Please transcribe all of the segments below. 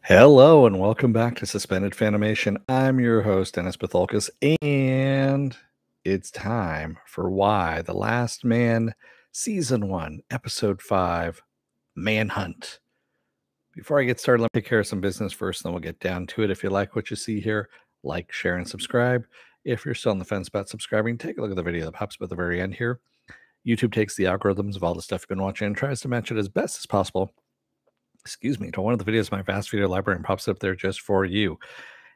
Hello and welcome back to Suspended Fanimation. I'm your host, Dennis Betholkus, and it's time for Y: The Last Man, Season 1, Episode 5, Manhunt. Before I get started, let me take care of some business first, and then we'll get down to it. If you like what you see here, like, share, and subscribe. If you're still on the fence about subscribing, take a look at the video that pops up at the very end here. YouTube takes the algorithms of all the stuff you've been watching and tries to match it as best as possible to one of the videos in my vast video library and pops up there just for you.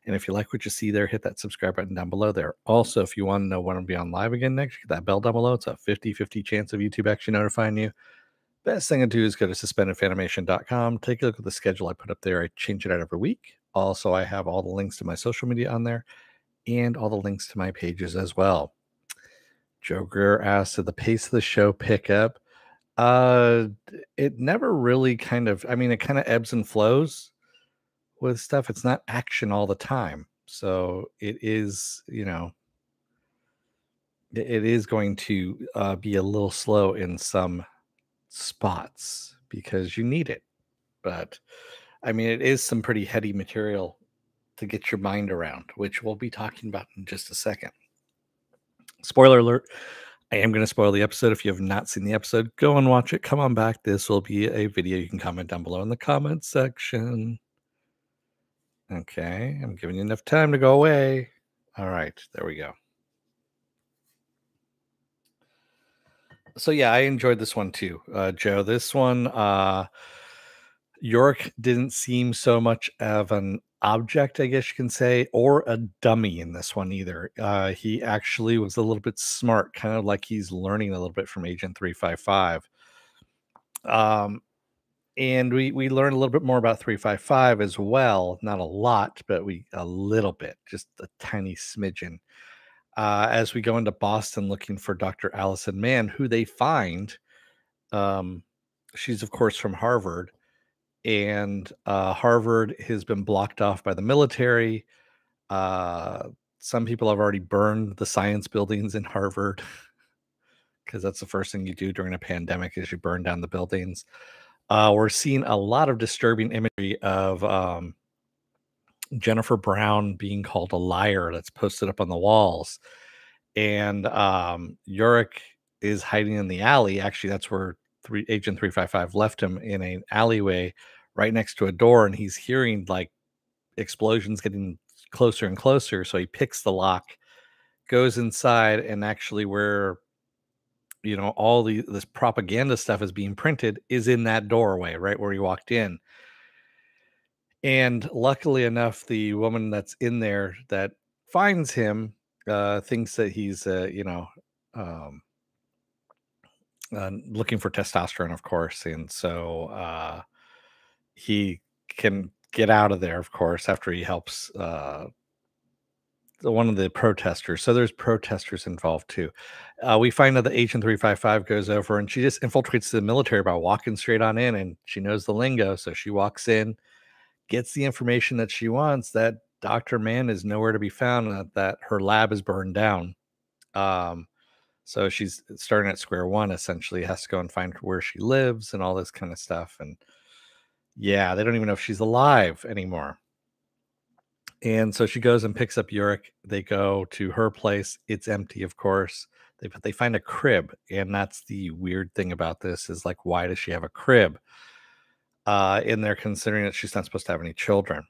And if you like what you see there, hit that subscribe button down below there. Also, if you want to know when I'll be on live again next, hit that bell down below. It's a 50-50 chance of YouTube actually notifying you. Best thing to do is go to suspendedfanimation.com. Take a look at the schedule I put up there. I change it out every week. Also, I have all the links to my social media on there and all the links to my pages as well. Joe Greer asked, did the pace of the show pick up? It never really it kind of ebbs and flows with stuff. It's not action all the time. So it is, it is going to be a little slow in some spots because you need it. But it is some pretty heady material to get your mind around, which we'll be talking about in just a second. Spoiler alert. I am going to spoil the episode. If you have not seen the episode, go and watch it. Come on back. This will be a video you can comment down below in the comment section. Okay, I'm giving you enough time to go away. All right, there we go. So yeah, I enjoyed this one too, Joe. This one, Yorick didn't seem so much of an object, I guess you can say, or a dummy in this one either. He actually was a little bit smart, kind of like he's learning a little bit from Agent 355. And we learn a little bit more about 355 as well. Not a lot, but a little bit, just a tiny smidgen. As we go into Boston looking for Dr. Allison Mann, who they find. She's, of course, from Harvard. And Harvard has been blocked off by the military. Some people have already burned the science buildings in Harvard because that's the first thing you do during a pandemic is you burn down the buildings. We're seeing a lot of disturbing imagery of Jennifer Brown being called a liar that's posted up on the walls. And Yorick is hiding in the alley. Actually, that's where Agent 355 left him, in an alleyway right next to a door. And he's hearing like explosions getting closer and closer. So he picks the lock, goes inside, and actually where all this propaganda stuff is being printed is in that doorway right where he walked in. And luckily enough, the woman that's in there that finds him thinks that he's looking for testosterone, of course. And so he can get out of there, of course, after he helps one of the protesters. So there's protesters involved too. We find out that Agent 355 goes over and she just infiltrates the military by walking straight on in, and she knows the lingo. So she walks in, gets the information that she wants, that Dr. Mann is nowhere to be found, and that her lab is burned down. So she's starting at square one, essentially, has to go and find where she lives and all this kind of stuff. And yeah, they don't even know if she's alive anymore. And so she goes and picks up Yorick. They go to her place. It's empty, of course. They find a crib. And that's the weird thing about this is, like, why does she have a crib? In there, considering that she's not supposed to have any children.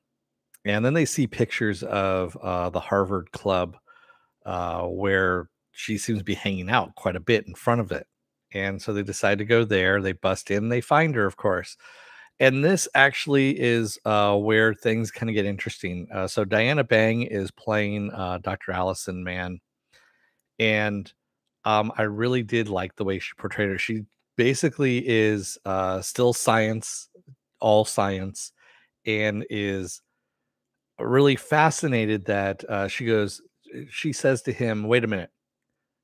And then they see pictures of the Harvard Club, where she seems to be hanging out quite a bit in front of it. And so they decide to go there. They bust in. They find her, of course. And this actually is where things kind of get interesting. So Diana Bang is playing Dr. Allison Mann. And I really did like the way she portrayed her. She basically is still science, all science, and is really fascinated that she says to him, wait a minute,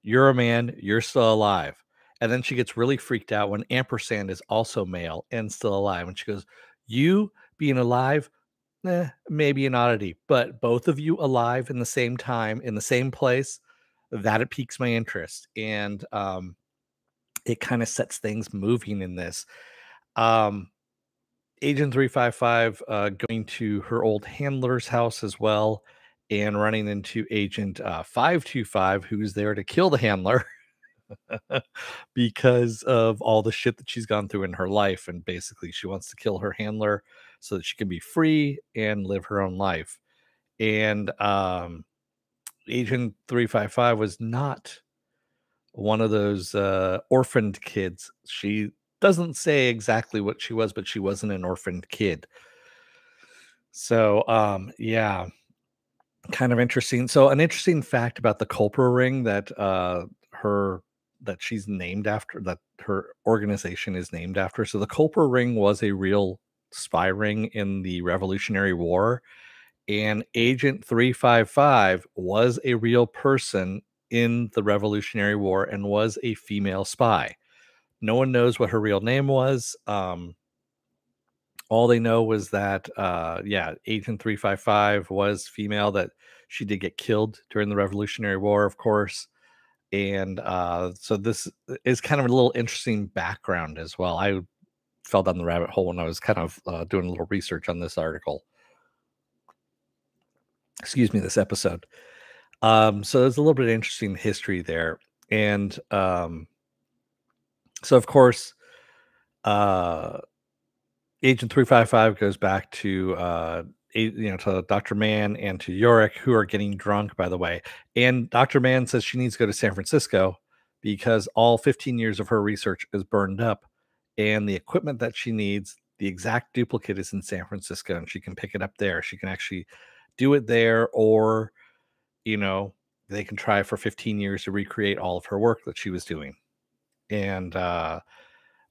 you're a man, you're still alive. And then she gets really freaked out when Ampersand is also male and still alive. And she goes, you being alive, maybe an oddity, but both of you alive in the same time, in the same place, that it piques my interest. And it kind of sets things moving in this. Agent 355 going to her old handler's house as well and running into Agent 525, who's there to kill the handler because of all the shit that she's gone through in her life. And basically, she wants to kill her handler so that she can be free and live her own life. And Agent 355 was not one of those orphaned kids. She doesn't say exactly what she was, but she wasn't an orphaned kid. So, yeah, kind of interesting. So, an interesting fact about the Culper ring that her that she's named after, that her organization is named after. So, the Culper ring was a real spy ring in the Revolutionary War, and Agent 355 was a real person in the Revolutionary War and was a female spy. No one knows what her real name was. All they know was that, yeah, Agent 355 was female, that she did get killed during the Revolutionary War, of course. And so this is kind of a little interesting background as well. I fell down the rabbit hole when I was kind of doing a little research on this article. Excuse me, this episode. So there's a little bit of interesting history there. And so, of course, uh, Agent 355 goes back to to Dr. Mann and to Yorick, who are getting drunk, by the way. And Dr. Mann says she needs to go to San Francisco because all 15 years of her research is burned up, and the equipment that she needs, the exact duplicate, is in San Francisco, and she can pick it up there. She can actually do it there, or you know, they can try for 15 years to recreate all of her work that she was doing. And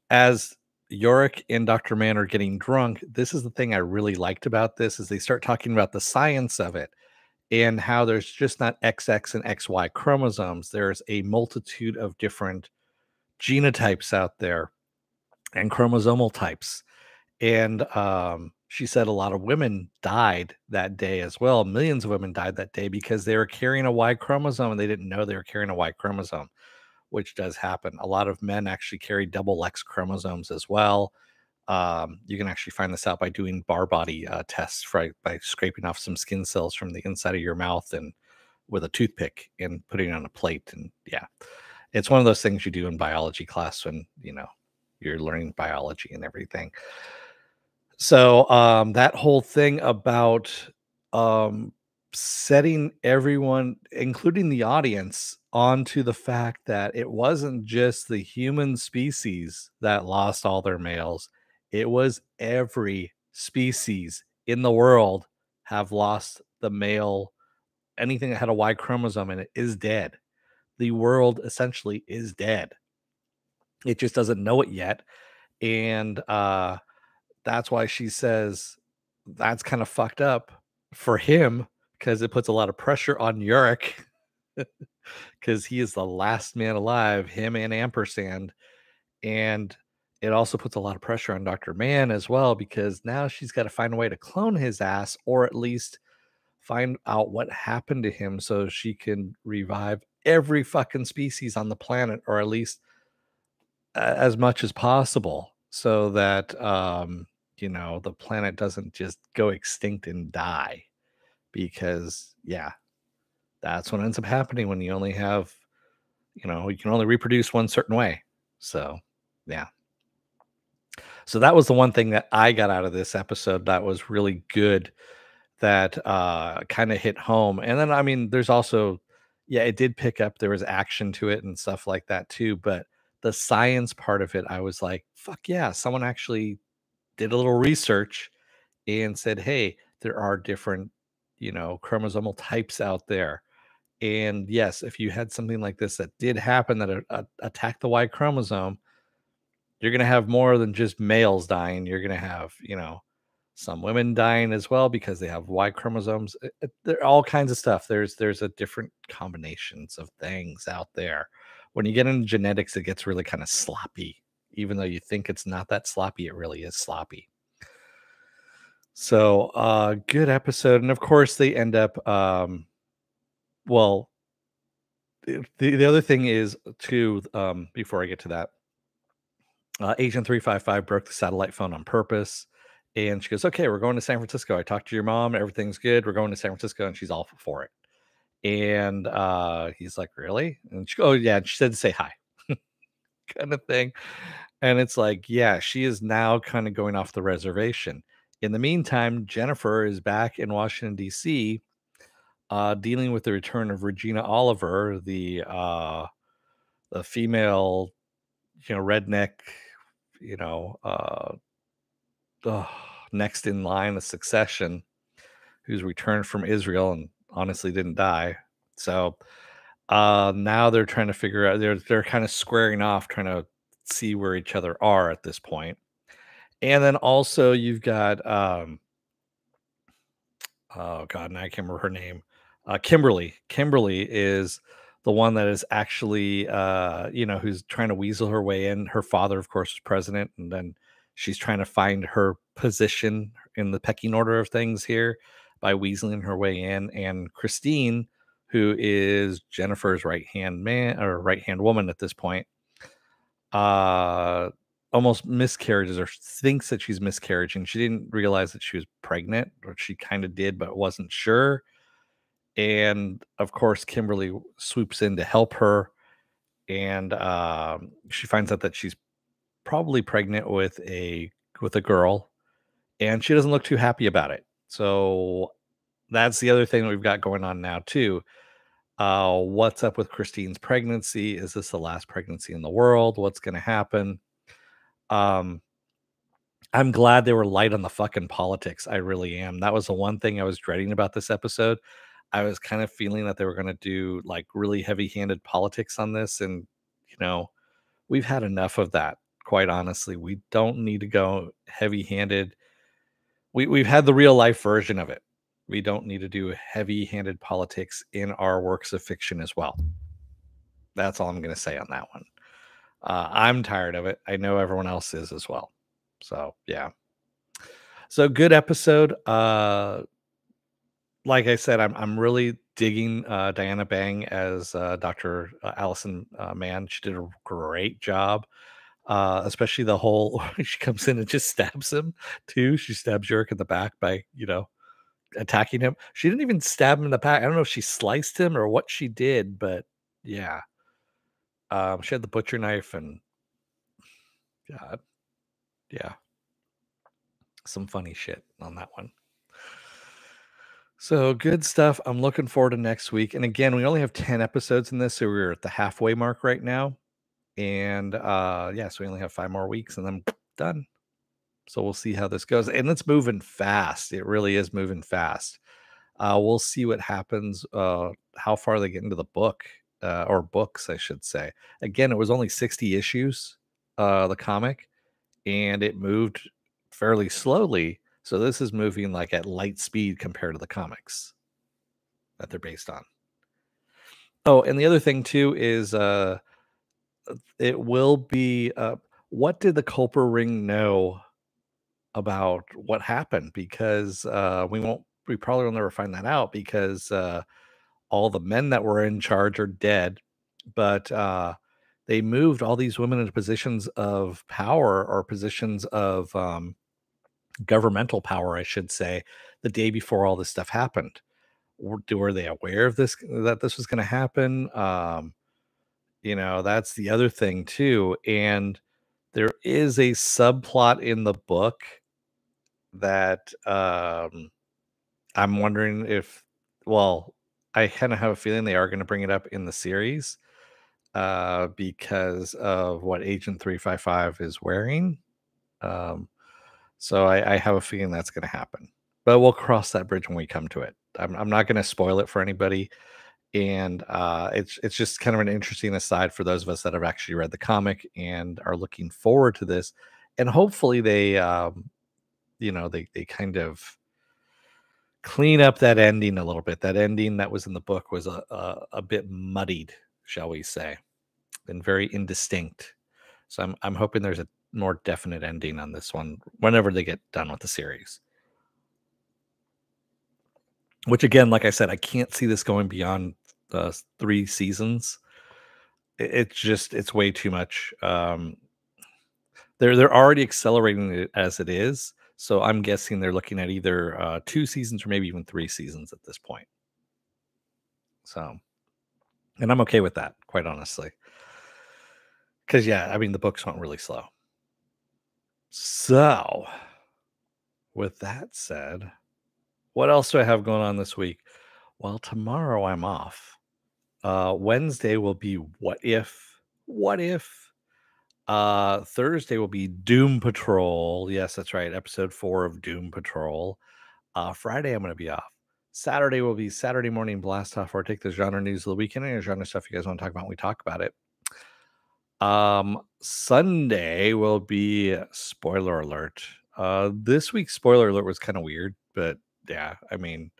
as Yorick and Dr. Mann are getting drunk, this is the thing I really liked about this, is they start talking about the science of it and how there's just not XX and XY chromosomes. There's a multitude of different genotypes out there and chromosomal types. And she said a lot of women died that day as well. Millions of women died that day because they were carrying a Y chromosome and they didn't know they were carrying a Y chromosome, which does happen. A lot of men actually carry double X chromosomes as well. You can actually find this out by doing bar body tests by scraping off some skin cells from the inside of your mouth and with a toothpick and putting it on a plate. And yeah, it's one of those things you do in biology class when you're learning biology and everything. So that whole thing about um, setting everyone, including the audience, onto the fact that it wasn't just the human species that lost all their males, it was every species in the world have lost the male. Anything that had a Y chromosome in it is dead. The world essentially is dead. It just doesn't know it yet. And that's why she says that's kind of fucked up for him, because it puts a lot of pressure on Yorick because he is the last man alive, him and Ampersand. And it also puts a lot of pressure on Dr. Mann as well, because now she's got to find a way to clone his ass, or at least find out what happened to him so she can revive every fucking species on the planet, or at least as much as possible, so that the planet doesn't just go extinct and die. Because yeah, that's what ends up happening when you only have, you can only reproduce one certain way. So yeah, so that was the one thing that I got out of this episode that was really good, that kind of hit home. And then, I mean, there's also, yeah, it did pick up, there was action to it and stuff like that too, but the science part of it, I was like, fuck yeah, someone actually did a little research and said, hey, there are different, chromosomal types out there. And yes, if you had something like this that did happen, that attacked the Y chromosome, you're going to have more than just males dying. You're going to have, some women dying as well because they have Y chromosomes. There are all kinds of stuff. There's a different combinations of things out there. When you get into genetics, it gets really kind of sloppy. Even though you think it's not that sloppy, it really is sloppy. So, good episode. And of course, they end up, well, the other thing is too, before I get to that, Agent 355 broke the satellite phone on purpose. And she goes, "Okay, we're going to San Francisco. I talked to your mom. Everything's good. We're going to San Francisco." And she's all for it. And he's like, "Really?" And she, "Oh yeah." And she said to say hi, kind of thing. And it's like, yeah, she is now kind of going off the reservation. In the meantime, Jennifer is back in Washington D.C. Dealing with the return of Regina Oliver, the female, redneck, you know, uh, ugh, next in line of succession, who's returned from Israel and honestly didn't die. So now they're trying to figure out, they're kind of squaring off, trying to see where each other are at this point. And then also you've got oh god, now I can't remember her name. Kimberly. Kimberly is the one that is actually who's trying to weasel her way in. Her father, of course, was president, and then she's trying to find her position in the pecking order of things here by weaseling her way in. And Christine, who is Jennifer's right hand man or right hand woman at this point, uh almost miscarriages or thinks that she's miscarriaging. She didn't realize that she was pregnant, or she kind of did but wasn't sure. And of course Kimberly swoops in to help her. And she finds out that she's probably pregnant with a girl, and she doesn't look too happy about it. So that's the other thing that we've got going on now too. What's up with Christine's pregnancy? Is this the last pregnancy in the world? What's going to happen? um I'm glad they were light on the fucking politics. I really am. That was the one thing I was dreading about this episode. I was kind of feeling that they were going to do like really heavy-handed politics on this, and you know, we've had enough of that. Quite honestly, we don't need to go heavy-handed. We've had the real life version of it. We don't need to do heavy-handed politics in our works of fiction as well. That's all I'm going to say on that one. I'm tired of it. I know everyone else is as well. So yeah. So good episode. Like I said, I'm really digging Diana Bang as Dr. Allison Mann. She did a great job. Especially the whole she comes in and just stabs him too. She stabs York in the back by, attacking him. She didn't even stab him in the back. I don't know if she sliced him or what she did, but yeah. She had the butcher knife, and God, yeah, some funny shit on that one. So good stuff. I'm looking forward to next week. And again, we only have 10 episodes in this, so we're at the halfway mark right now. And yeah, so we only have 5 more weeks and then done. So we'll see how this goes. And it's moving fast. It really is moving fast. We'll see what happens, how far they get into the book, or books, I should say. Again, it was only 60 issues, the comic, and it moved fairly slowly. So this is moving like at light speed compared to the comics that they're based on. Oh, and the other thing too is it will be what did the Culper ring know about what happened? Because we probably will never find that out, because all the men that were in charge are dead. But they moved all these women into positions of power, or positions of governmental power, I should say, the day before all this stuff happened. Were they aware of this, that this was going to happen? That's the other thing too. And there is a subplot in the book that I'm wondering if, well, I kind of have a feeling they are going to bring it up in the series, because of what Agent 355 is wearing. Um, so I have a feeling that's going to happen, but we'll cross that bridge when we come to it. I'm not going to spoil it for anybody. And it's just kind of an interesting aside for those of us that have actually read the comic and are looking forward to this. And hopefully they kind of clean up that ending a little bit. That ending that was in the book was a bit muddied, shall we say, and very indistinct. So I'm hoping there's a more definite ending on this one whenever they get done with the series. Which again, like I said, I can't see this going beyond 3 seasons. It's way too much. They're already accelerating it as it is. So I'm guessing they're looking at either 2 seasons or maybe even 3 seasons at this point. So, and I'm okay with that, quite honestly. Because, yeah, I mean, the books went really slow. So, with that said, what else do I have going on this week? Well, tomorrow I'm off. Wednesday will be What If? What If? Thursday will be Doom Patrol. Yes, that's right. Episode 4 of Doom Patrol. Friday, I'm going to be off. Saturday will be Saturday Morning Blast Off, where I take the genre news of the weekend and genre stuff you guys want to talk about. We talk about it. Sunday will be spoiler alert. This week's spoiler alert was kind of weird, but yeah, I mean,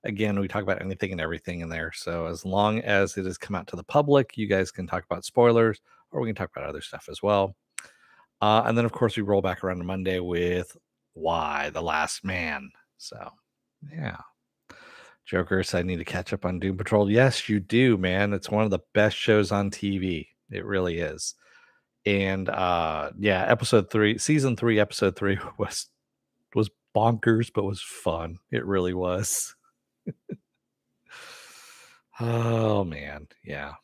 again, we talk about anything and everything in there. So as long as it has come out to the public, you guys can talk about spoilers, or we can talk about other stuff as well. And then, of course, we roll back around to Monday with Y, The Last Man. So, yeah. Jokers, I need to catch up on Doom Patrol. Yes, you do, man. It's one of the best shows on TV. It really is. And yeah, season 3, episode 3 was bonkers, but was fun. It really was. Oh man, yeah.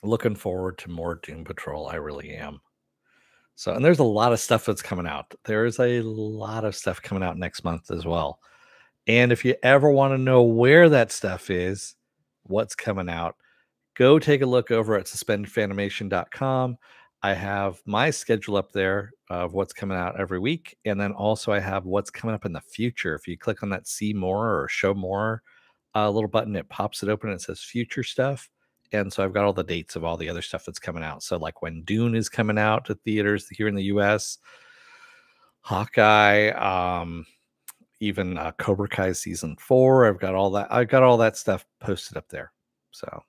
Looking forward to more Doom Patrol. I really am. So, and there's a lot of stuff that's coming out. There is a lot of stuff coming out next month as well. And if you ever want to know where that stuff is, what's coming out, go take a look over at suspendedfanimation.com. I have my schedule up there of what's coming out every week. And then also I have what's coming up in the future. If you click on that see more or show more little button, it pops it open and it says future stuff. And so I've got all the dates of all the other stuff that's coming out. So like when Dune is coming out to theaters here in the US, Hawkeye, even Cobra Kai season 4. I've got all that stuff posted up there. So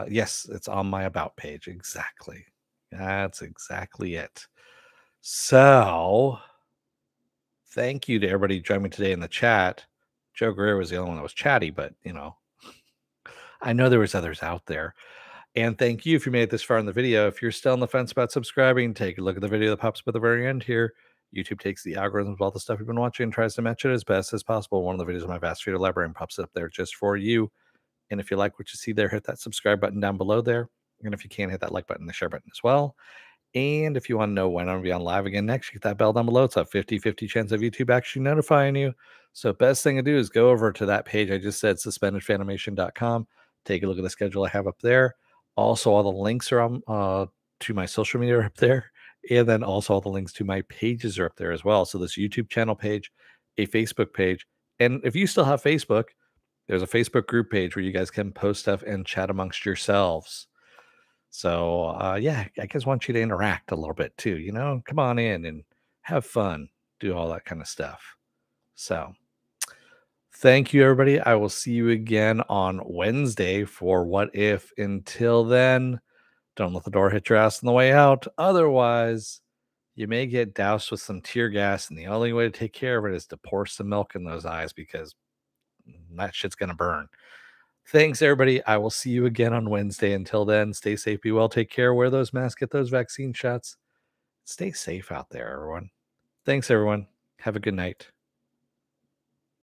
yes, it's on my about page. Exactly. That's exactly it. So thank you to everybody joining me today in the chat. Joe Greer was the only one that was chatty, but I know there was others out there. And thank you if you made it this far in the video. If you're still on the fence about subscribing, take a look at the video that pops up at the very end here. YouTube takes the algorithms of all the stuff you've been watching and tries to match it as best as possible. One of the videos of my vast video library and pops it up there just for you. And if you like what you see there, hit that subscribe button down below there. And if you can, hit that like button, the share button as well. And if you want to know when I'm going to be on live again next, hit that bell down below. It's a 50-50 chance of YouTube actually notifying you. So best thing to do is go over to that page I just said, suspendedfanimation.com. Take a look at the schedule I have up there. Also, all the links are on to my social media are up there. And then also all the links to my pages are up there as well. So this YouTube channel page, a Facebook page. And if you still have Facebook, there's a Facebook group page where you guys can post stuff and chat amongst yourselves. So yeah, I just want you to interact a little bit too. Come on in and have fun, do all that kind of stuff. So thank you, everybody. I will see you again on Wednesday for What If. Until then, don't let the door hit your ass on the way out. Otherwise, you may get doused with some tear gas, and the only way to take care of it is to pour some milk in those eyes because that shit's going to burn. Thanks, everybody. I will see you again on Wednesday. Until then, stay safe, be well, take care, wear those masks, get those vaccine shots. Stay safe out there, everyone. Thanks, everyone. Have a good night.